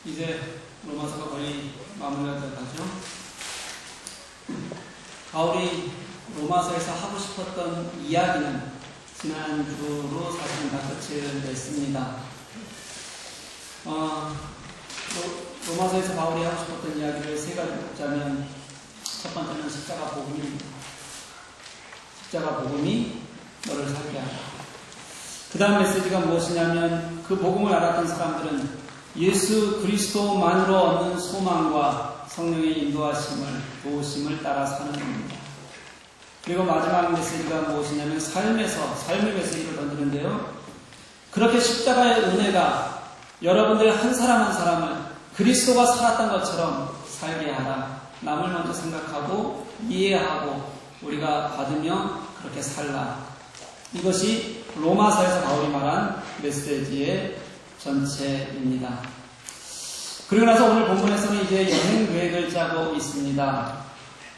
이제 로마서가 거의 마무리가 돼가죠. 바울이 로마서에서 하고 싶었던 이야기는 지난주로 사실은 다 끝을 냈습니다. 로마서에서 바울이 하고 싶었던 이야기를 세 가지 뽑자면 첫 번째는 십자가 복음입니다. 십자가 복음이 너를 살게 하라. 그 다음 메시지가 무엇이냐면 그 복음을 알았던 사람들은 예수 그리스도만으로 얻는 소망과 성령의 인도하심을, 도우심을 따라 사는 겁니다. 그리고 마지막 메시지가 무엇이냐면 삶의 메시지를 던지는데요. 그렇게 십자가의 은혜가 여러분들 한 사람 한 사람을 그리스도가 살았던 것처럼 살게 하라. 남을 먼저 생각하고 이해하고 우리가 받으며 그렇게 살라. 이것이 로마서에서 바울이 말한 메시지의 전체입니다. 그리고 나서 오늘 본문에서는 이제 여행 계획을 짜고 있습니다.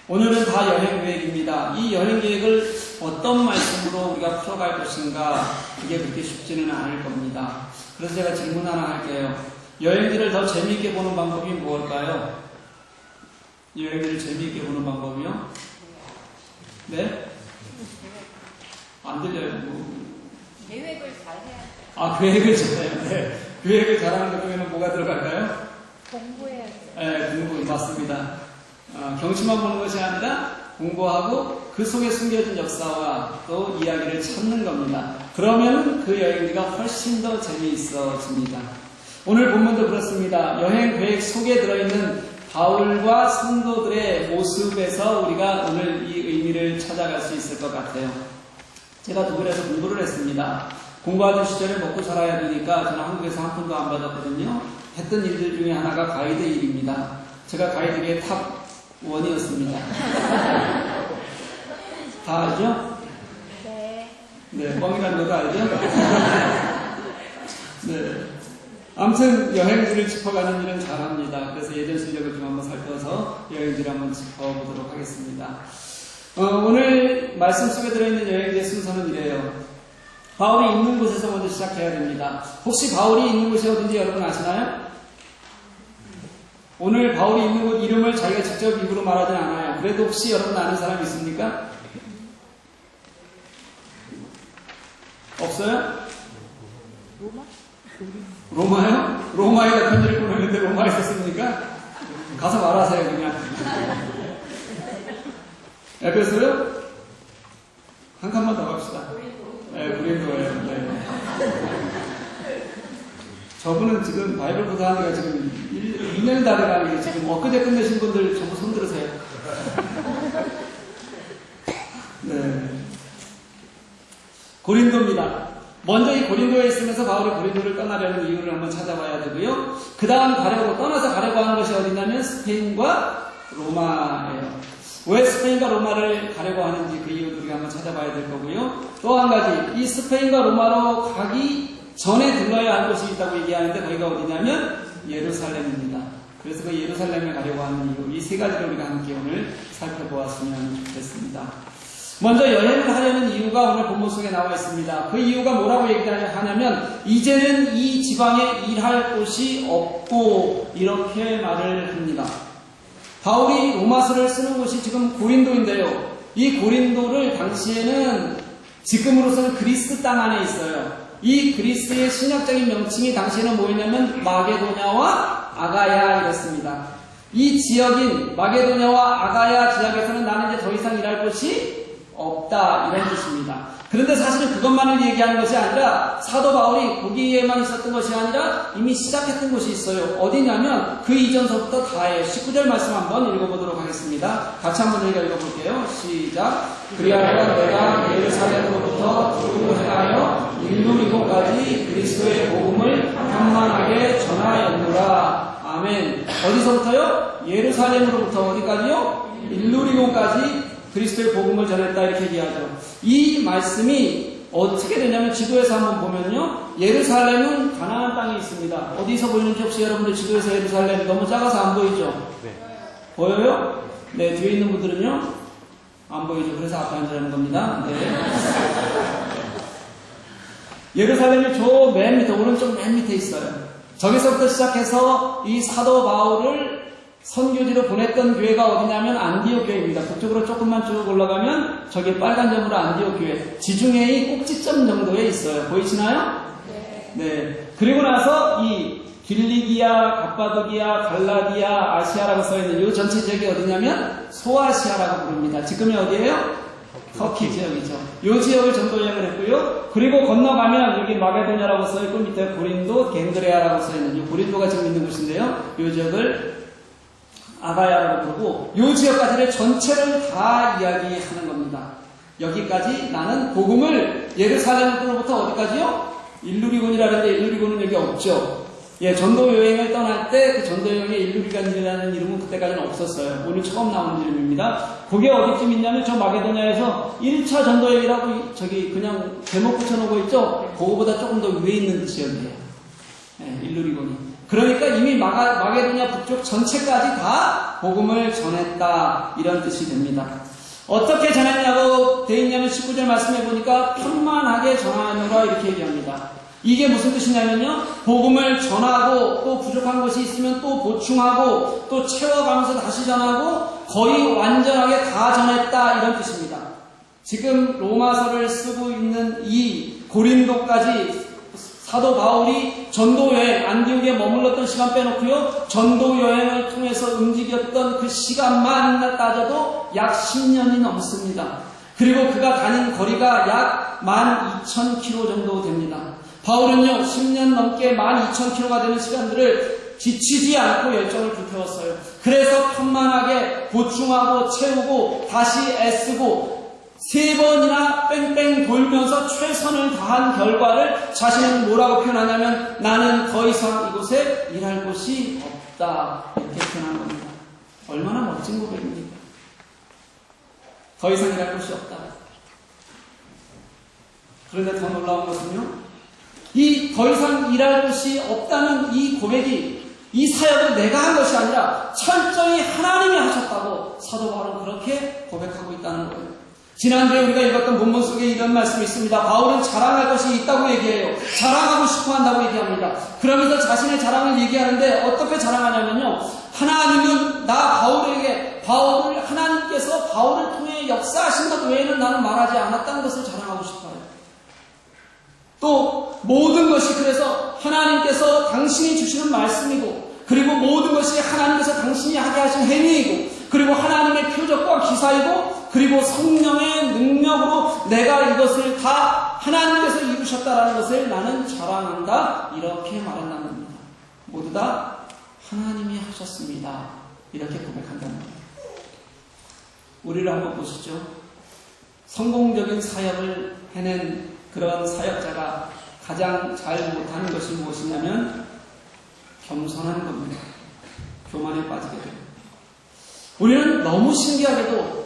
오늘은 다 여행 계획입니다. 이 여행 계획을 어떤 말씀으로 우리가 풀어갈 것인가, 그게 그렇게 쉽지는 않을 겁니다. 그래서 제가 질문 하나 할게요. 여행지를 더 재미있게 보는 방법이 무엇일까요? 여행지를 재미있게 보는 방법이요? 네? 안 들려요. 계획을 잘 해야 돼. 계획을 잘해요. 네. 계획을 잘하는 것 중에는 뭐가 들어갈까요? 공부해야죠. 네, 공부 맞습니다. 경치만 보는 것이 아니라 공부하고 그 속에 숨겨진 역사와 또 이야기를 찾는 겁니다. 그러면 그 여행지가 훨씬 더 재미있어집니다. 오늘 본문도 그렇습니다. 여행 계획 속에 들어있는 바울과 성도들의 모습에서 우리가 오늘 이 의미를 찾아갈 수 있을 것 같아요. 제가 독일에서 공부를 했습니다. 공부하던 시절에 먹고 살아야 되니까 저는 한국에서 한 푼도 안 받았거든요. 했던 일들 중에 하나가 가이드 일입니다. 제가 가이드계의 탑 1이었습니다. 다 알죠? 네, 뻥이라는 것도 알죠? 네. 아무튼 여행지를 짚어가는 일은 잘합니다. 그래서 예전 실력을 좀 한번 살펴서 여행지를 한번 짚어보도록 하겠습니다. 오늘 말씀 속에 들어있는 여행지의 순서는 이래요. 바울이 있는 곳에서 먼저 시작해야 됩니다. 혹시 바울이 있는 곳이 어딘지 여러분 아시나요? 오늘 바울이 있는 곳 이름을 자기가 직접 입으로 말하진 않아요. 그래도 혹시 여러분 아는 사람 있습니까? 없어요? 로마요? 로마에다 편지를 보냈는데 로마에 있었습니까? 가서 말하세요 그냥. 에베소요? 한 칸만 더 갑시다. 네, 고린도예요. 네. 저분은 지금 바이블 보다하는 게 지금 2년 다 돼가는 게 지금 엊그제 끝내신 분들 전부 손 들으세요. 네. 고린도입니다. 먼저 이 고린도에 있으면서 바울이 고린도를 떠나려는 이유를 한번 찾아봐야 되고요. 그 다음 떠나서 가려고 하는 것이 어디냐면 스페인과 로마예요. 왜 스페인과 로마를 가려고 하는지 그 이유를 우리가 한번 찾아봐야 될 거고요. 또 한 가지, 이 스페인과 로마로 가기 전에 들러야 할 곳이 있다고 얘기하는데 거기가 어디냐면 예루살렘입니다. 그래서 그 예루살렘에 가려고 하는 이유, 이 세 가지를 우리가 함께 오늘 살펴보았으면 좋겠습니다. 먼저 여행을 하려는 이유가 오늘 본문 속에 나와 있습니다. 그 이유가 뭐라고 얘기하냐면 이제는 이 지방에 일할 곳이 없고 이렇게 말을 합니다. 바울이 로마서를 쓰는 곳이 지금 고린도인데요. 이 고린도를 당시에는 지금으로서는 그리스 땅 안에 있어요. 이 그리스의 신약적인 명칭이 당시에는 뭐였냐면 마게도냐와 아가야이었습니다. 이 지역인 마게도냐와 아가야 지역에서는 나는 이제 더 이상 일할 곳이 없다 이런 뜻입니다. 그런데 사실은 그것만을 얘기하는 것이 아니라 사도 바울이 거기에만 있었던 것이 아니라 이미 시작했던 곳이 있어요. 어디냐면 그 이전서부터 다예요. 19절 말씀 한번 읽어보도록 하겠습니다. 같이 한번 저희가 읽어볼게요. 시작. 그리하여 내가 예루살렘으로부터 두루 행하여 일루리고까지 그리스도의 복음을 평만하게 전하였노라. 아멘. 어디서부터요? 예루살렘으로부터 어디까지요? 일루리고까지 그리스도의 복음을 전했다 이렇게 얘기하죠. 이 말씀이 어떻게 되냐면 지도에서 한번 보면요. 예루살렘은 가나안 땅에 있습니다. 어디서 보이는지 혹시 여러분들 지도에서 예루살렘 너무 작아서 안 보이죠? 네. 보여요? 네, 뒤에 있는 분들은요? 안 보이죠. 그래서 앞에 앉으라는 겁니다. 네. 예루살렘이 저 맨 밑에, 오른쪽 맨 밑에 있어요. 저기서부터 시작해서 이 사도 바울을 선교지로 보냈던 교회가 어디냐면 안디옥 교회입니다. 북쪽으로 조금만 쭉 올라가면 저기 빨간 점으로 안디옥 교회. 지중해의 꼭지점 정도에 있어요. 보이시나요? 네. 그리고 나서 이 길리기아, 갑바도기아, 갈라디아, 아시아라고 써있는 이 전체 지역이 어디냐면 소아시아라고 부릅니다. 지금이 어디예요? 터키 지역이죠. 이 지역을 전도 여행을 했고요. 그리고 건너가면 여기 마게도냐라고 써있고 밑에 고린도, 겐드레아라고 써있는 이 고린도가 지금 있는 곳인데요. 이 지역을 아가야라고 부르고 이 지역까지를 전체를 다 이야기하는 겁니다. 여기까지 나는 복음을 예루살렘으로부터 어디까지요? 일루리곤이라는데 일루리곤은 여기 없죠. 예, 전도 여행을 떠날 때 그 전도 여행에 일루리곤이라는 이름은 그때까지는 없었어요. 오늘 처음 나오는 이름입니다. 그게 어디쯤 있냐면 저 마게도냐에서 1차 전도 여행이라고 저기 그냥 제목 붙여놓고 있죠. 그거보다 조금 더 위에 있는 지역이에요. 예, 일루리곤이. 그러니까 이미 마게도냐 북쪽 전체까지 다 복음을 전했다 이런 뜻이 됩니다. 어떻게 전했냐고 돼 있냐면 19절 말씀해 보니까 편만하게 전하노라 이렇게 얘기합니다. 이게 무슨 뜻이냐면요, 복음을 전하고 또 부족한 것이 있으면 또 보충하고 또 채워가면서 다시 전하고 거의 완전하게 다 전했다 이런 뜻입니다. 지금 로마서를 쓰고 있는 이 고린도까지 사도 바울이 전도여행, 안디옥에 머물렀던 시간 빼놓고요, 전도여행을 통해서 움직였던 그 시간만 따져도 약 10년이 넘습니다. 그리고 그가 다닌 거리가 약 12,000km 정도 됩니다. 바울은요, 10년 넘게 12,000km가 되는 시간들을 지치지 않고 열정을 불태웠어요. 그래서 편만하게 보충하고 채우고 다시 애쓰고 3번이나 뺑뺑 돌면서 최선을 다한 결과를 자신은 뭐라고 표현하냐면 나는 더 이상 이곳에 일할 곳이 없다 이렇게 표현한 겁니다. 얼마나 멋진 고백입니까? 더 이상 일할 곳이 없다. 그런데 더 놀라운 것은요, 이 더 이상 일할 곳이 없다는 이 고백이 이 사역을 내가 한 것이 아니라 철저히 하나님이 하셨다고 사도 바울은 그렇게 고백하고 있다는 거예요. 지난주에 우리가 읽었던 본문 속에 이런 말씀이 있습니다. 바울은 자랑할 것이 있다고 얘기해요. 자랑하고 싶어 한다고 얘기합니다. 그러면서 자신의 자랑을 얘기하는데 어떻게 자랑하냐면요, 하나님은 나 바울에게 하나님께서 바울을 통해 역사하신 것 외에는 나는 말하지 않았다는 것을 자랑하고 싶어요. 또 모든 것이 그래서 하나님께서 당신이 주시는 말씀이고, 그리고 모든 것이 하나님께서 당신이 하게 하신 행위이고, 그리고 하나님의 표적과 기사이고, 그리고 성령의 능력으로 내가 이것을 다 하나님께서 이루셨다라는 것을 나는 자랑한다 이렇게 말한다는 겁니다. 모두 다 하나님이 하셨습니다 이렇게 고백한다는 겁니다. 우리를 한번 보시죠. 성공적인 사역을 해낸 그런 사역자가 가장 잘 못하는 것이 무엇이냐면 겸손한 겁니다. 교만에 빠지게 됩니다. 우리는 너무 신기하게도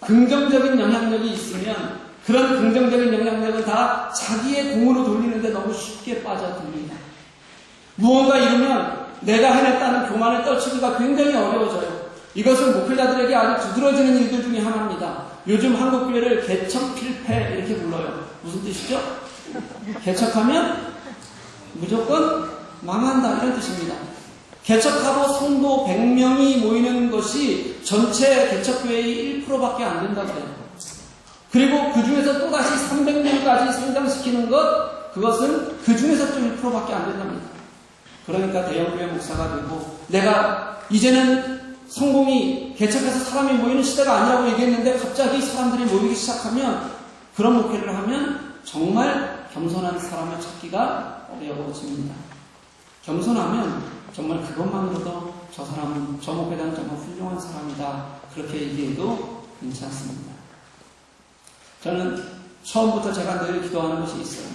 긍정적인 영향력이 있으면 그런 긍정적인 영향력을 다 자기의 공으로 돌리는데 너무 쉽게 빠져듭니다. 무언가 이루면 내가 해냈다는 교만을 떨치기가 굉장히 어려워져요. 이것은 목회자들에게 아주 두드러지는 일들 중에 하나입니다. 요즘 한국교회를 개척필패 이렇게 불러요. 무슨 뜻이죠? 개척하면 무조건 망한다 이런 뜻입니다. 개척하고 성도 100명이 모이는 것이 전체 개척교회의 1%밖에 안 된다고 해요. 그리고 그 중에서 또다시 300명까지 성장시키는 그것은 그 중에서 또 1%밖에 안 된답니다. 그러니까 대형교회 목사가 되고 내가 이제는 성공이 개척해서 사람이 모이는 시대가 아니라고 얘기했는데 갑자기 사람들이 모이기 시작하면 그런 목회를 하면 정말 겸손한 사람을 찾기가 어려워집니다. 겸손하면 정말 그것만으로도 저 사람은, 저 목회자는 정말 훌륭한 사람이다 그렇게 얘기해도 괜찮습니다. 저는 처음부터 제가 늘 기도하는 것이 있어요.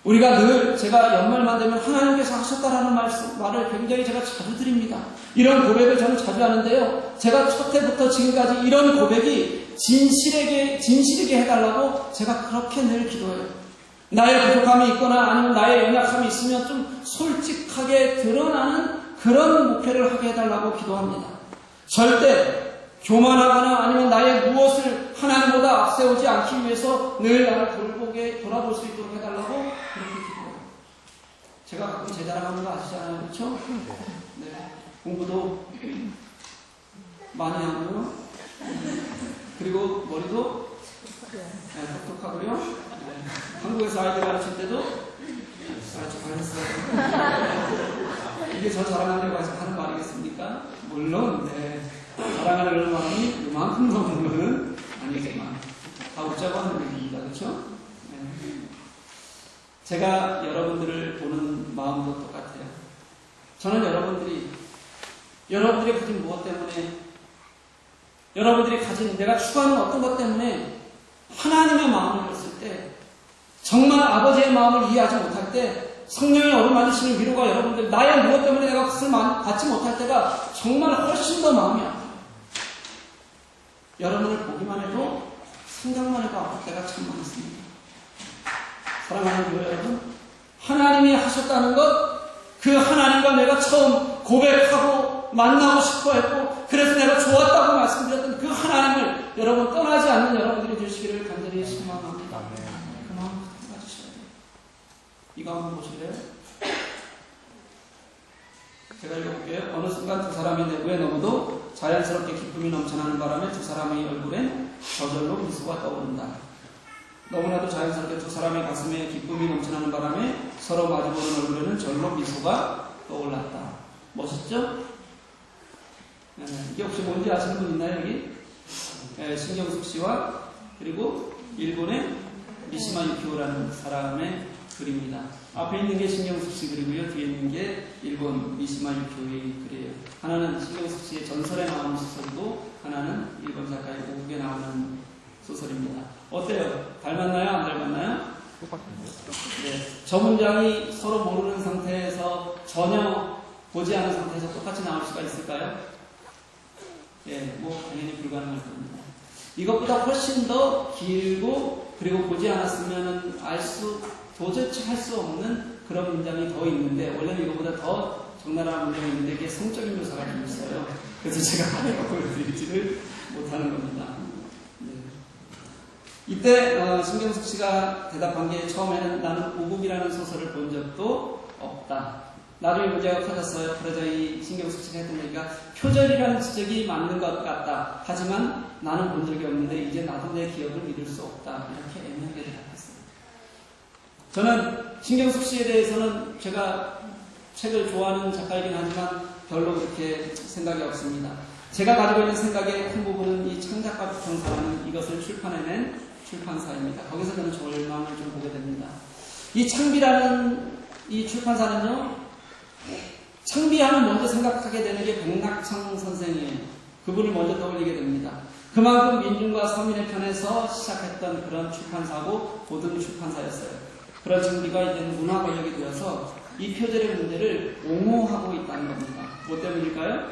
우리가 늘 제가 연말만 되면 하나님께서 하셨다라는 말을 굉장히 제가 자주 드립니다. 이런 고백을 저는 자주 하는데요. 제가 첫 해부터 지금까지 이런 고백이 진실이게 해달라고 제가 그렇게 늘 기도해요. 나의 부족함이 있거나 아니면 나의 연약함이 있으면 좀 솔직하게 드러나는 그런 목회를 하게 해달라고 기도합니다. 절대 교만하거나 아니면 나의 무엇을 하나님보다 앞세우지 않기 위해서 늘 나를 돌아볼 수 있도록 해달라고 그렇게 기도해요. 제가 가끔 제 자랑하는 거 아시잖아요. 그렇죠? 네. 공부도 많이 하고요. 그리고 머리도 똑똑하고요. 네. 한국에서 아이들 가르칠 때도 아주 잘했어요. 이게 저 자랑하려고 해서 하는 말이겠습니까? 물론 네. 자랑하려는 마음이 이만큼 넘는 것은 아니지만 다 웃자고 하는 얘기입니다. 그렇죠? 네. 제가 여러분들을 보는 마음도 똑같아요. 저는 여러분들이 가진 무엇 때문에, 여러분들이 가진 내가 추구하는 어떤 것 때문에 하나님의 마음을 줬을 때, 정말 아버지의 마음을 이해하지 못할 때, 성령의 어루만지시는 위로가 여러분들, 나의 무엇 때문에 내가 그것을 받지 못할 때가 정말 훨씬 더 마음이 아파요. 여러분을 보기만 해도, 생각만 해도 아플 때가 참 많습니다. 사랑하는 교회 여러분, 하나님이 하셨다는 것, 그 하나님과 내가 처음 고백하고 만나고 싶어 했고, 그래서 내가 좋았다고 말씀드렸던 그 하나님을 여러분 떠나지 않는 여러분들이 되시기를 간절히 소망합니다. 그 마음 가지셔야 돼요. 이거 한번 보실래요? 제가 읽어볼게요. 어느 순간 두 사람이 내부에 너무도 자연스럽게 기쁨이 넘쳐나는 바람에 두 사람의 얼굴엔 저절로 미소가 떠오른다. 너무나도 자연스럽게 두 사람의 가슴에 기쁨이 넘쳐나는 바람에 서로 마주보는 얼굴에는 절로 미소가 떠올랐다. 멋있죠? 네, 이게 혹시 뭔지 아시는 분 있나요, 여기? 네, 신경숙 씨와 그리고 일본의 미시마 유키오라는 사람의 그림입니다. 앞에 있는 게 신경숙 씨 그리고요, 뒤에 있는 게 일본 미시마 유키오의 글이에요. 하나는 신경숙 씨의 전설에 나오는 소설이고, 하나는 일본 작가의 오국에 나오는 소설입니다. 어때요? 닮았나요? 안 닮았나요? 네. 저 문장이 서로 모르는 상태에서 전혀 보지 않은 상태에서 똑같이 나올 수가 있을까요? 예, 뭐 당연히 불가능할 겁니다. 이것보다 훨씬 더 길고 그리고 보지 않았으면 도저히 할 수 없는 그런 문장이 더 있는데, 원래는 이것보다 더 적나라한 문장이 있는데 이게 성적인 묘사가 좀 있어요. 그래서 제가 하나가 보여드리지를 못하는 겁니다. 이때 신경숙 씨가 대답한 게, 처음에는 나는 오국이라는 소설을 본 적도 없다. 나중에 문제가 커졌어요. 그러자 이 신경숙 씨가 했던 얘기가, 표절이라는 지적이 맞는 것 같다. 하지만 나는 본 적이 없는데 이제 나도 내 기억을 믿을 수 없다. 이렇게 애매하게 대답했어요. 저는 신경숙 씨에 대해서는 제가 책을 좋아하는 작가이긴 하지만 별로 그렇게 생각이 없습니다. 제가 가지고 있는 생각의 큰 부분은 이 창작가 부평사라는 이것을 출판해낸 출판사입니다. 거기서 저는 절망을 좀 보게 됩니다. 이 창비라는 이 출판사는요, 창비하면 먼저 생각하게 되는 게 백낙창 선생이에요. 그분을 먼저 떠올리게 됩니다. 그만큼 민중과 서민의 편에서 시작했던 그런 출판사고 보등 출판사였어요. 그런 창비가 이제 문화 권력이 되어서 이 표절의 문제를 옹호하고 있다는 겁니다. 뭐 때문일까요?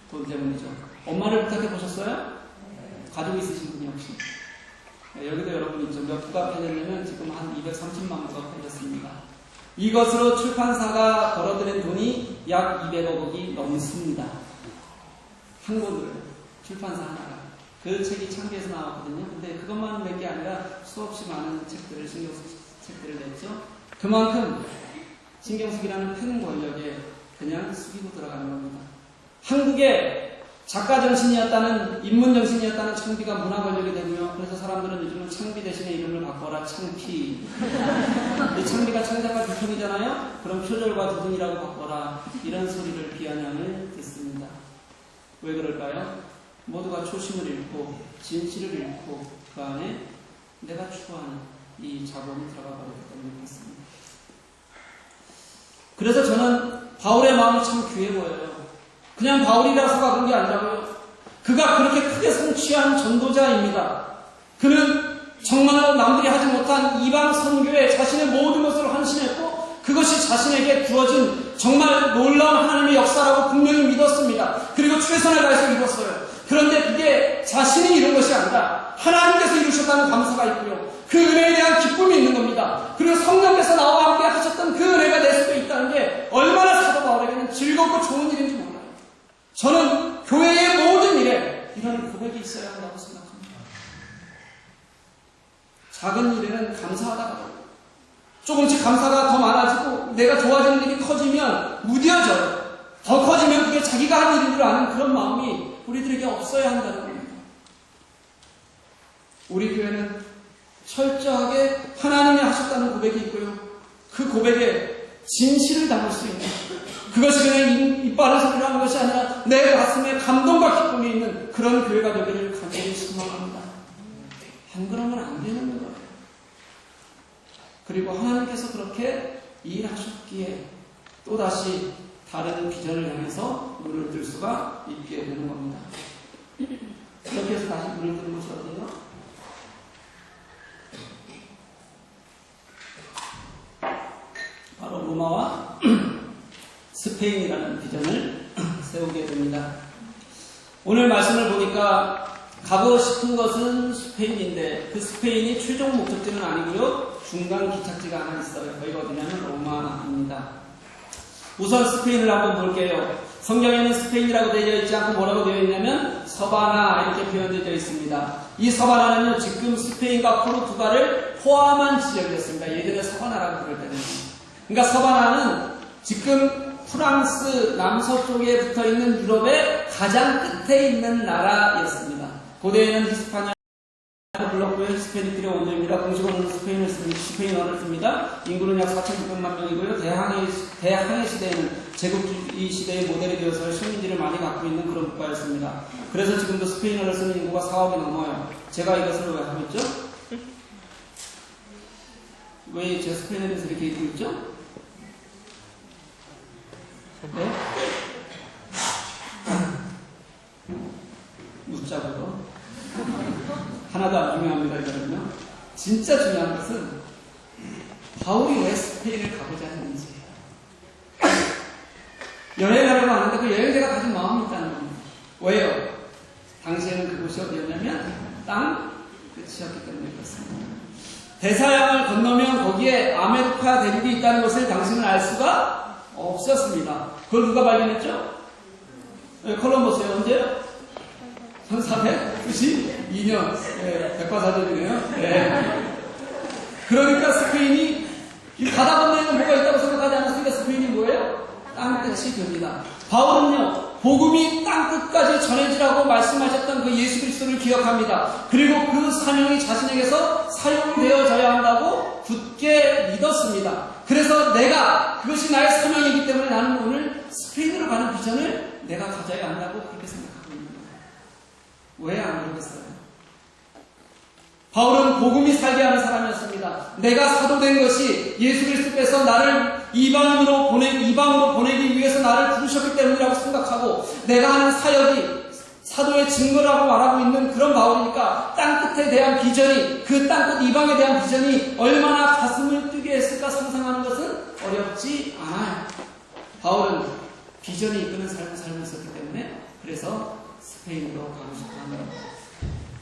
돈 때문이죠. 엄마를 부탁해 보셨어요? 가지고 있으신 분이 혹시? 네, 여기도 여러분 있죠. 몇 부가 팔렸냐면 지금 한 230만 부가 팔렸습니다. 이것으로 출판사가 벌어들인 돈이 약 200억이 넘습니다. 한 권으로 출판사 하나가. 그 책이 창비에서 나왔거든요. 근데 그것만 낸 게 아니라 수없이 많은 책들을, 신경숙 책들을 냈죠. 그만큼 신경숙이라는 큰 권력에 그냥 숙이고 들어가는 겁니다. 한국의 작가 정신이었다는, 인문 정신이었다는 창비가 문화 권력이 되고요. 그래서 사람들은 요즘은 창비 대신에 이름을 바꿔라, 창피. 이 창비가 창작가 두통이잖아요? 그럼 표절과 두둥이라고 바꿔라. 이런 소리를 비아냥을 듣습니다. 왜 그럴까요? 모두가 초심을 잃고, 진실을 잃고, 그 안에 내가 추구하는 이 자본이 들어가 버렸기 때문에 그렇습니다. 그래서 저는 바울의 마음이 참 귀해 보여요. 그냥 바울이라서가 그런 게 아니라고요. 그가 그렇게 크게 성취한 전도자입니다. 그는 정말로 남들이 하지 못한 이방 선교에 자신의 모든 것을 헌신했고, 그것이 자신에게 주어진 정말 놀라운 하나님의 역사라고 분명히 믿었습니다. 그리고 최선을 다해서 이뤘어요. 그런데 그게 자신이 이룬 것이 아니라 하나님께서 이루셨다는 감사가 있고요. 그 은혜에 대한 기쁨이 있는 겁니다. 그리고 성령께서 나와 함께 하셨던 그 은혜가 내 속에 있다는 게 얼마나 사도 바울에게는 즐겁고 좋은 일인지 몰라요. 저는 교회의 모든 일에 이런 고백이 있어야 한다고 생각합니다. 작은 일에는 감사하다가, 조금씩 감사가 더 많아지고 내가 좋아지는 일이 커지면 무뎌져요. 더 커지면 그게 자기가 한 일인 줄 아는 그런 마음이 우리들에게 없어야 한다는 겁니다. 우리 교회는 철저하게 하나님이 하셨다는 고백이 있고요. 그 고백에 진실을 담을 수 있는, 그것이 그냥 이빨을 소리로 하는 것이 아니라 내 가슴에 감동과 기쁨이 있는 그런 교회가 되기를 간절히 소망합니다. 안 그러면 안 되는 거예요. 그리고 하나님께서 그렇게 일하셨기에 또다시 다른 비전을 향해서 눈을 뜰 수가 있게 되는 겁니다. 그렇게 해서 다시 눈을 뜨는 것이 어디예요? 바로 로마와 스페인이라는 비전을 세우게 됩니다. 오늘 말씀을 보니까 가고 싶은 것은 스페인인데 그 스페인이 최종 목적지는 아니고요. 중간 기착지가 하나 있어요. 거기가 어디냐면 로마입니다. 우선 스페인을 한번 볼게요. 성경에는 스페인이라고 되어 있지 않고 뭐라고 되어 있냐면 서바나 이렇게 표현되어 있습니다. 이 서바나는요, 지금 스페인과 포르투갈을 포함한 지역이었습니다. 예전에 서바나라고 부를 때는. 그러니까 서바나는 지금 프랑스 남서쪽에 붙어 있는 유럽의 가장 끝에 있는 나라였습니다. 고대에는 히스파니아를 불렀고요. 히스패닉들의 원조입니다. 공식어는 스페인어를 씁니다. 인구는 약 4,600만 명이고요. 대항해 시대에는 제국주의 시대의 모델이 되어서 식민지를 많이 갖고 있는 그런 국가였습니다. 그래서 지금도 스페인어를 쓰는 인구가 4억이 넘어요. 제가 이것을 왜 하고 있죠? 왜 제가 스페인어에 대해서 이렇게 얘기하고 있죠? 네? 묻자고요. 하나도 안 중요합니다, 이거는요. 진짜 중요한 것은 바울이 왜 스페인을 가고자 했는지. 여행 가려고 하는데 그 여행자가 가진 마음이 있다는 겁니다. 왜요? 당시에는 그곳이 어디였냐면 땅 끝이었기 때문에 그렇습니다. 대서양을 건너면 거기에 아메리카 대륙이 있다는 것을 당신은 알 수가 없었습니다. 그걸 누가 발견했죠? 네, 콜럼버스요. 언제요? 1492년. 네, 백과사전이네요. 네. 그러니까 스페인이 이 바다 건너에는 뭐가 있다고 생각하지 않았으니까 스페인이 뭐예요? 땅끝이 됩니다. 바울은요, 복음이 땅끝까지 전해지라고 말씀하셨던 그 예수 그리스도를 기억합니다. 그리고 그 사명이 자신에게서 사용되어져야 한다고 굳게 믿었습니다. 그래서 내가 그것이 나의 사명이기 때문에 나는 오늘 스페인으로 가는 비전을 내가 가져야 한다고 그렇게 생각하고 있는 거예요. 왜 안 그러겠어요? 바울은 복음이 살게 하는 사람이었습니다. 내가 사도된 것이 예수 그리스도께서 나를 이방으로 보내기 위해서 나를 부르셨기 때문이라고 생각하고, 내가 하는 사역이 사도의 증거라고 말하고 있는 그런 바울이니까 땅끝에 대한 비전이, 그 땅끝 이방에 대한 비전이 얼마나 가슴을 뛰게 했을까 상상하는 것은 어렵지 않아요. 바울은 비전이 이끄는 삶을 살고 있었기 때문에 그래서 스페인으로 가고 싶어 하는 겁니다.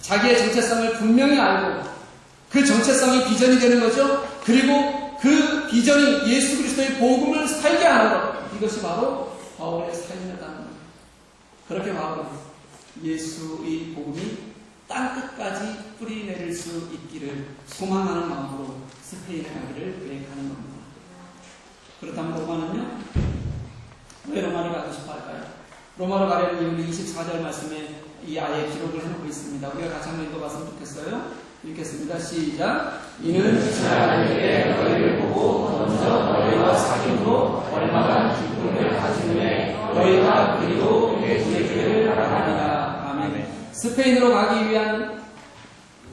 자기의 정체성을 분명히 알고 그 정체성이 비전이 되는 거죠. 그리고 그 비전이 예수 그리스도의 복음을 살게 하는 것, 이것이 바로 바울의 삶이었다는 겁니다. 그렇게 바울은 예수의 복음이 땅끝까지 뿌리내릴 수 있기를 소망하는 마음으로 스페인에 가기를 계획하는 겁니다. 그렇다면 로마는요? 왜 로마를 가고 싶어 할까요? 로마로 가려는 이유는 24절 말씀에 이 아예 기록을 해놓고 있습니다. 우리가 같이 한번 읽어봤으면 좋겠어요. 읽겠습니다. 시작. 이는 이스라엘에게 너희를 보고 먼저 너희와 사귐으로 얼마나 기쁨을 가지느냐 너희가 그리도 예수의 알아가리라. 아멘. 스페인으로 가기 위한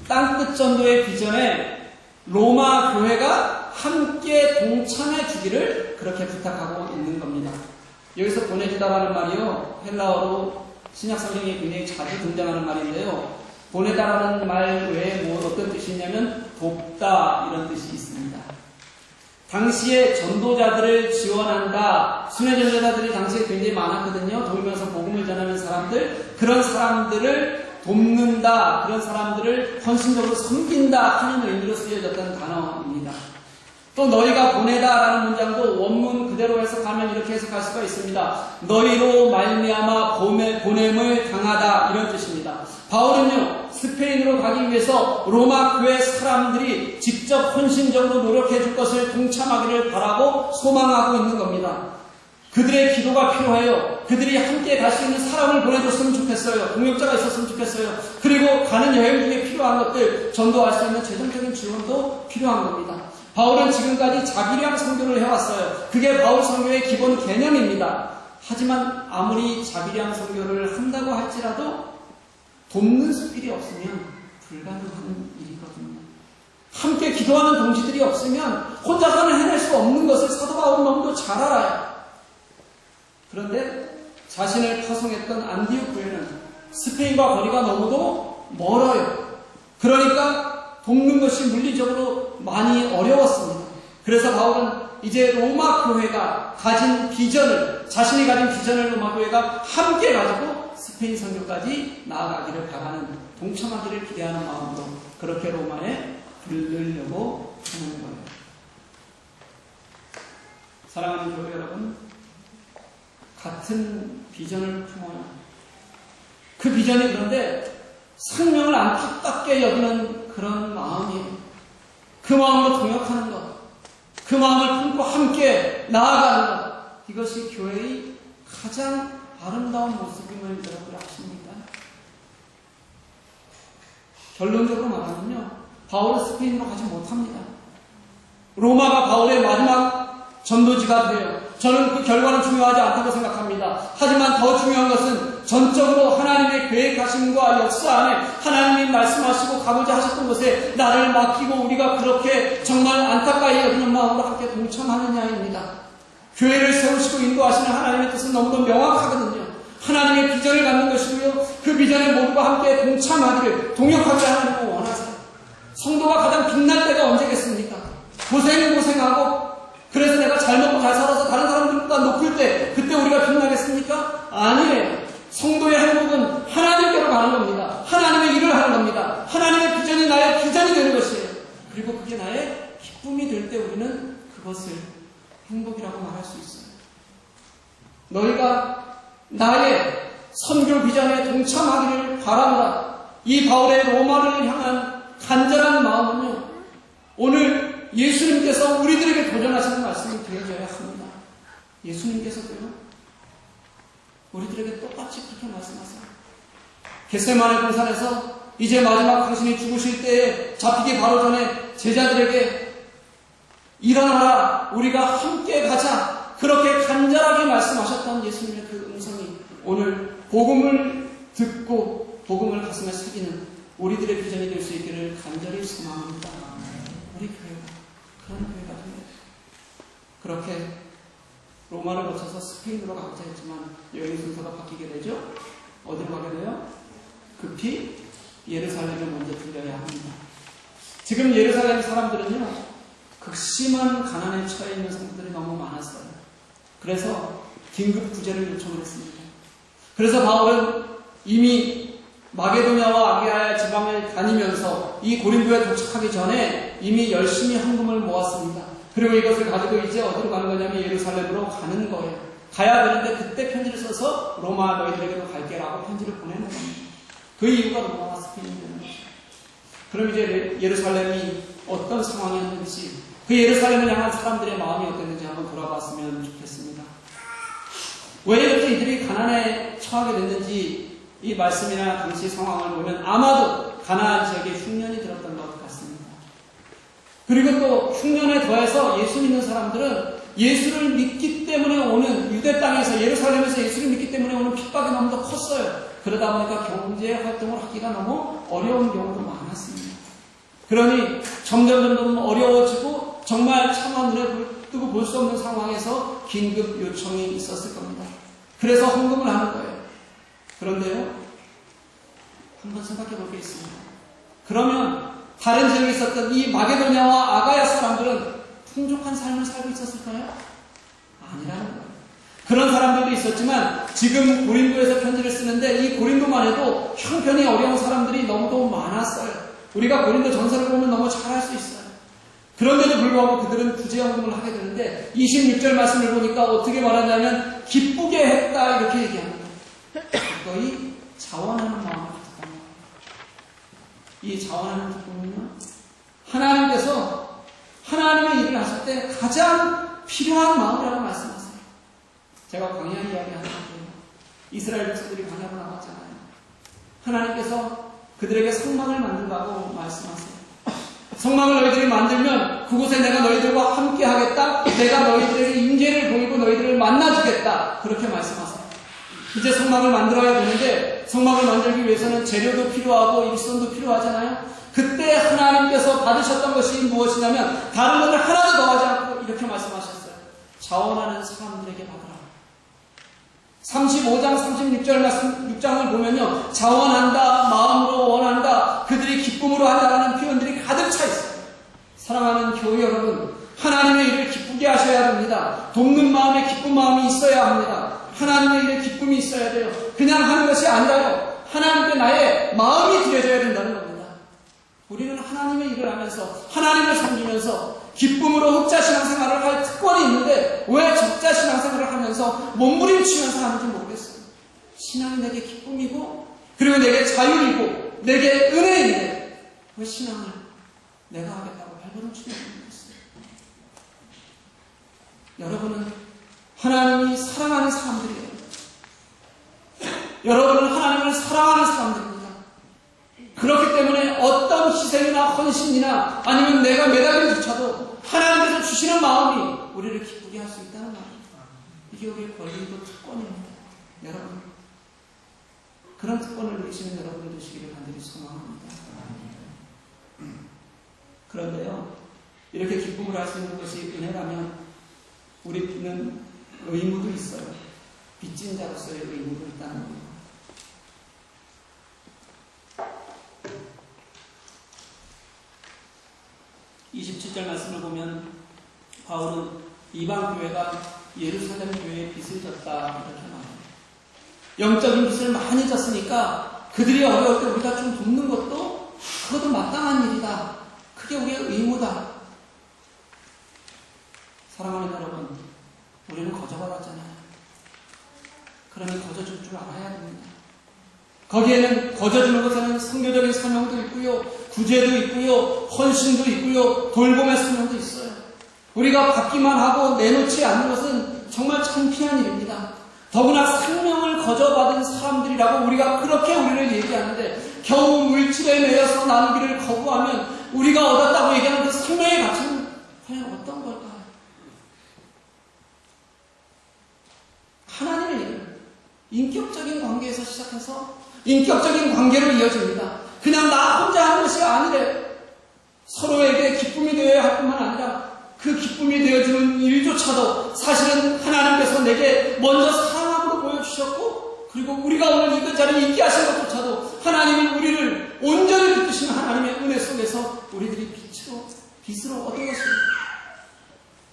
땅끝 전도의 비전에 로마 교회가 함께 동참해 주기를 그렇게 부탁하고 있는 겁니다. 여기서 보내주다라는 말이요, 헬라어로 신약 성경에 굉장히 자주 등장하는 말인데요. 보내다라는 말 외에 어떤 뜻이 있냐면 돕다, 이런 뜻이 있습니다. 당시에 전도자들을 지원한다. 순회 전도자들이 당시에 굉장히 많았거든요. 돌면서 복음을 전하는 사람들, 그런 사람들을 돕는다, 그런 사람들을 헌신적으로 섬긴다 하는 의미로 쓰여졌던 단어입니다. 또 너희가 보내다라는 문장도 원문 그대로 해석하면 이렇게 해석할 수가 있습니다. 너희로 말미암아 보냄을 당하다, 이런 뜻입니다. 바울은요, 스페인으로 가기 위해서 로마 교회 사람들이 직접 헌신적으로 노력해 줄 것을 동참하기를 바라고 소망하고 있는 겁니다. 그들의 기도가 필요해요. 그들이 함께 갈 수 있는 사람을 보내줬으면 좋겠어요. 동역자가 있었으면 좋겠어요. 그리고 가는 여행 중에 필요한 것들, 전도할 수 있는 재정적인 지원도 필요한 겁니다. 바울은 지금까지 자기량 선교를 해왔어요. 그게 바울 선교의 기본 개념입니다. 하지만 아무리 자기량 선교를 한다고 할지라도 돕는 스필이 없으면 불가능한 일이거든요. 함께 기도하는 동지들이 없으면 혼자서는 해낼 수 없는 것을 사도 바울은 너무도 잘 알아요. 그런데 자신을 파송했던 안디옥 교회는 스페인과 거리가 너무도 멀어요. 그러니까 돕는 것이 물리적으로 많이 어려웠습니다. 그래서 바울은 이제 로마 교회가 가진 비전을, 자신이 가진 비전을 로마 교회가 함께 가지고 스페인 선교까지 나아가기를 바라는, 동참하기를 기대하는 마음으로 그렇게 로마에 부르려고 하는 거예요. 사랑하는 교회 여러분, 같은 비전을 품어요. 그 비전이 그런데 생명을 안타깝게 여기는 그런 마음이에요. 그 마음으로 동역하는 것, 그 마음을 품고 함께 나아가는 것, 이것이 교회의 가장 아름다운 모습임을 여러분 아십니까? 결론적으로 말하면요, 바울은 스페인으로 가지 못합니다. 로마가 바울의 마지막 전도지가 돼요. 저는 그 결과는 중요하지 않다고 생각합니다. 하지만 더 중요한 것은 전적으로 하나님의 계획하심과 역사 안에 하나님이 말씀하시고 가고자 하셨던 곳에 나를 맡기고 우리가 그렇게 정말 안타까이 여기는 마음으로 함께 동참하느냐입니다. 교회를 세우시고 인도하시는 하나님의 뜻은 너무도 명확하거든요. 하나님의 비전을 갖는 것이고요. 그 비전에 모두가 함께 동참하기를, 동역하기를 하나님은 원하세요. 성도가 가장 빛날 때가 언제겠습니까? 고생하고 그래서 내가 잘 먹고 잘 살아서 다른 사람들보다 높을 때, 그때 우리가 빛나겠습니까? 아니에요. 성도의 행복은 하나님께로 가는 겁니다. 하나님의 일을 하는 겁니다. 하나님의 비전이 나의 비전이 되는 것이에요. 그리고 그게 나의 기쁨이 될 때 우리는 그것을 행복이라고 말할 수 있어요. 너희가 나의 선교 비전에 동참하기를 바랍니다. 이 바울의 로마를 향한 간절한 마음은요, 오늘 예수님께서 우리들에게 도전하시는 말씀이 되어져야 합니다. 예수님께서도요, 우리들에게 똑같이 그렇게 말씀하세요. 겟세마네 동산에서 이제 마지막 당신이 죽으실 때에 잡히기 바로 전에 제자들에게 일어나라, 우리가 함께 가자, 그렇게 간절하게 말씀하셨던 예수님의 그 음성이 오늘 복음을 듣고 복음을 가슴에 새기는 우리들의 비전이 될 수 있기를 간절히 소망합니다. 우리 교회가 그런 교회가 됩니다. 그렇게 로마를 거쳐서 스페인으로 가고자 했지만 여행 순서가 바뀌게 되죠. 어디로 가게 돼요? 급히 예루살렘에 먼저 들려야 합니다. 지금 예루살렘 사람들은요, 극심한 가난에 처해 있는 성도들이 너무 많았어요. 그래서 긴급 구제를 요청을 했습니다. 그래서 바울은 이미 마게도냐와 아기아야 지방을 다니면서 이 고린도에 도착하기 전에 이미 열심히 헌금을 모았습니다. 그리고 이것을 가지고 이제 어디로 가는 거냐면 예루살렘으로 가는 거예요. 가야 되는데 그때 편지를 써서 로마 너희들에게도 갈게라고 편지를 보내는 겁니다. 그 이유가 로마와 스페인이 되는 거죠. 그럼 이제 예루살렘이 어떤 상황이었는지, 그 예루살렘을 향한 사람들의 마음이 어땠는지 한번 돌아봤으면 좋겠습니다. 왜 이렇게 이들이 가난에 처하게 됐는지 이 말씀이나 당시 상황을 보면 아마도 가나안 지역에 흉년이 들었던 것 같습니다. 그리고 또 흉년에 더해서 예수 믿는 사람들은 예수를 믿기 때문에 오는, 유대 땅에서 예루살렘에서 예수를 믿기 때문에 오는 핍박이 너무 더 컸어요. 그러다 보니까 경제 활동을 하기가 너무 어려운 경우도 많았습니다. 그러니 점점 어려워지고 정말 차마 눈에 뜨고 볼 수 없는 상황에서 긴급 요청이 있었을 겁니다. 그래서 헌금을 하는 거예요. 그런데요, 한번 생각해 볼 게 있습니다. 그러면 다른 지역에 있었던 이 마게도냐와 아가야 사람들은 풍족한 삶을 살고 있었을까요? 아니라는 거예요. 그런 사람들도 있었지만 지금 고린도에서 편지를 쓰는데 이 고린도만 해도 형편이 어려운 사람들이 너무도 많았어요. 우리가 고린도 전서를 보면 너무 잘 알 수 있어요. 그런데도 불구하고 그들은 구제헌금을 하게 되는데 26절 말씀을 보니까 어떻게 말하냐면 기쁘게 했다 이렇게 얘기합니다. 기꺼이 자원하는 마음을 가졌다는 거예요. 이 자원하는 기쁨은요, 하나님께서 하나님의 일을 하실 때 가장 필요한 마음이라고 말씀하세요. 제가 광야 이야기하는 거예요. 이스라엘 백성들이 광야로 나갔잖아요. 하나님께서 그들에게 성막을 만든다고 말씀하세요. 성막을 너희들이 만들면 그곳에 내가 너희들과 함께 하겠다. 내가 너희들에게 임재를 보이고 너희들을 만나주겠다. 그렇게 말씀하세요. 이제 성막을 만들어야 되는데 성막을 만들기 위해서는 재료도 필요하고 일손도 필요하잖아요. 그때 하나님께서 받으셨던 것이 무엇이냐면 다른 것을 하나도 더하지 않고 이렇게 말씀하셨어요. 자원하는 사람들에게 받으라. 35장 36장을 보면요, 자원한다, 마음으로 원한다, 그들이 기쁨으로 한다라는 표현들이 가득 차 있어요. 사랑하는 교회 여러분, 하나님의 일을 기쁘게 하셔야 됩니다. 돕는 마음에 기쁜 마음이 있어야 합니다. 하나님의 일에 기쁨이 있어야 돼요. 그냥 하는 것이 아니라요, 하나님께 나의 마음이 드려져야 된다는 겁니다. 우리는 하나님의 일을 하면서 하나님을 섬기면서 기쁨으로 흑자 신앙생활을 할 특권이 있는데 왜 적자 신앙생활을 하면서 몸부림치면서 하는지 모르겠어요. 신앙이 내게 기쁨이고 그리고 내게 자유이고 내게 은혜인데 왜 신앙을 내가 하겠다고 발버둥치는지 모르겠어요. 여러분은 하나님이 사랑하는 사람들이에요. 여러분은 하나님을 사랑하는 사람들입니다. 그렇기 때문에 어떤 희생이나 헌신이나 아니면 내가 매달림조차도 하나님께서 주시는 마음이 우리를 기쁘게 할 수 있다는 말입니다. 이게 우리의 권리이고 특권입니다. 여러분, 그런 특권을 누리시는 여러분이 되시기를 간절히 소망합니다. 그런데요, 이렇게 기쁨을 할 수 있는 것이 은혜라면 우리는 의무도 있어요. 빚진 자로서의 의무도 있다는 겁니다. 27절 말씀을 보면 바울은 이방 교회가 예루살렘 교회에 빚을 졌다 이렇게 말합니다. 영적인 빚을 많이 졌으니까 그들이 어려울 때 우리가 좀 돕는 것도 그것도 마땅한 일이다. 그게 우리의 의무다. 사랑하는 여러분, 우리는 거저받았잖아요. 그러니 거저줄 줄 알아야 됩니다. 거기에는 거저주는 것에는 선교적인 사명도 있고요, 구제도 있고요, 헌신도 있고요, 돌봄의 사명도 있어요. 우리가 받기만 하고 내놓지 않는 것은 정말 창피한 일입니다. 더구나 생명을 거저받은 사람들이라고 우리가 그렇게 우리를 얘기하는데 겨우 물질에 매여서 나누기를 거부하면 우리가 얻었다고 얘기하는 그 생명의 가치는 과연 어떤 걸까요? 하나님의 일을 인격적인 관계에서 시작해서 인격적인 관계로 이어집니다. 그냥 나 혼자 하는 것이 아니래. 서로에게 기쁨이 되어야 할 뿐만 아니라 그 기쁨이 되어주는 일조차도 사실은 하나님께서 내게 먼저 사랑함으로 보여주셨고 그리고 우리가 오늘 이 자리에 있게 하신 것조차도 하나님은 우리를 온전히 붙드시는 하나님의 은혜 속에서 우리들이 빛으로 얻은 것입니다.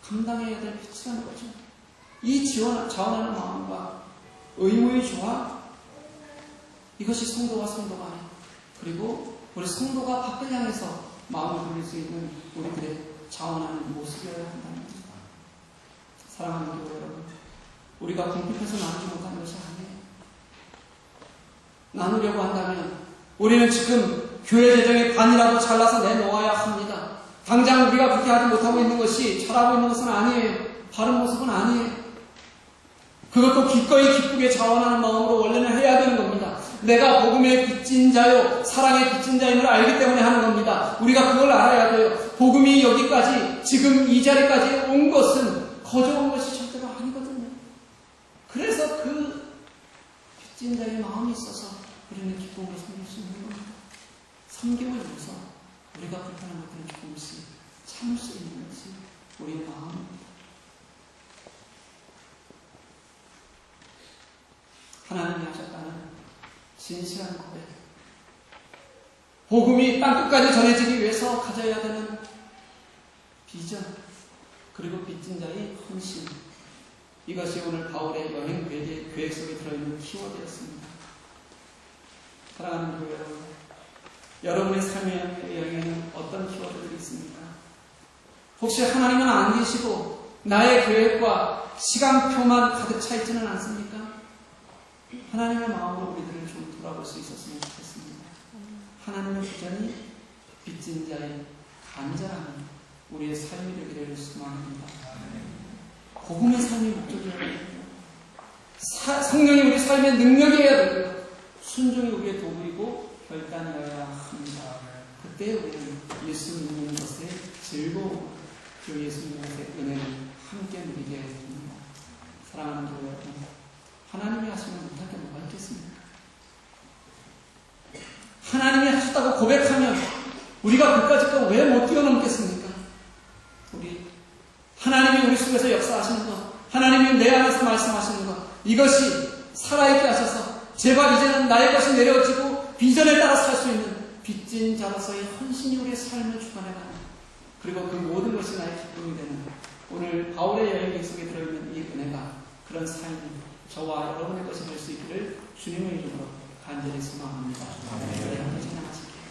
감당해야 될 빛이라는 거죠. 이 자원하는 마음과 의무의 조화, 이것이 성도와 성도가 아니고 그리고 우리 성도가 밖을 향해서 마음을 돌릴 수 있는 우리들의 자원하는 모습이어야 한다는 겁니다. 사랑하는 교회 여러분, 우리가 궁핍해서 나누지 못하는 것이 아니에요. 나누려고 한다면 우리는 지금 교회 재정의 반이라도 잘라서 내놓아야 합니다. 당장 우리가 그렇게 하지 못하고 있는 것이 잘하고 있는 것은 아니에요. 바른 모습은 아니에요. 그것도 기꺼이 기쁘게 자원하는 마음으로 원래는 해야 되는 겁니다. 내가 복음의 빚진 자요, 사랑의 빚진 자임을 알기 때문에 하는 겁니다. 우리가 그걸 알아야 돼요. 복음이 여기까지, 지금 이 자리까지 온 것은 거저온 것이 절대로 아니거든요. 그래서 그 빚진 자의 마음이 있어서 우리는 기쁨으로 섬길 수 있는 겁니다. 섬김을 위해서 우리가 불편한 것들을 조금씩 참을 수 있는 것이 우리의 마음입니다. 하나님이 하셨다는 진실한 고백, 복음이 땅끝까지 전해지기 위해서 가져야 되는 비전, 그리고 빚진 자의 헌신, 이것이 오늘 바울의 여행 계획 속에 들어있는 키워드였습니다. 사랑하는 교회 여러분, 여러분의 삶의 여행에는 어떤 키워드들이 있습니까? 혹시 하나님은 안 계시고 나의 계획과 시간표만 가득 차 있지는 않습니까? 하나님의 마음으로 우리들을 좀 돌아볼 수 있었으면 좋겠습니다. 하나님의 비전이 빚진 자의 간절함 우리의 삶이 되기를 소망합니다. 복음의 삶이 목적이어야 되고요. 성령이 우리 삶의 능력이어야 되고요. 순종이 우리의 도구이고 결단이어야 합니다. 그때 우리는 예수 믿는 것의 즐거움, 그 예수 믿는 것의 은혜를 함께 누리게 됩니다. 사랑하는 교회 여러분, 하나님이 하시면 못할 게 뭐가 있겠습니까? 하나님이 하셨다고 고백하면 우리가 그까짓 거 왜 못 뛰어넘겠습니까? 우리 하나님이 우리 속에서 역사하시는 것, 하나님이 내 안에서 말씀하시는 것, 이것이 살아있게 하셔서 제발 이제는 나의 것이 내려지고 비전에 따라 살 수 있는 빚진 자로서의 헌신이 우리의 삶을 주관해가는, 그리고 그 모든 것이 나의 기쁨이 되는 오늘 바울의 여행 속에 들어있는 이 은혜가 그런 삶이 저와 여러분의 것이 될 수 있기를 주님의 이름으로 간절히 소망합니다. 함께 찬양하시겠습니다.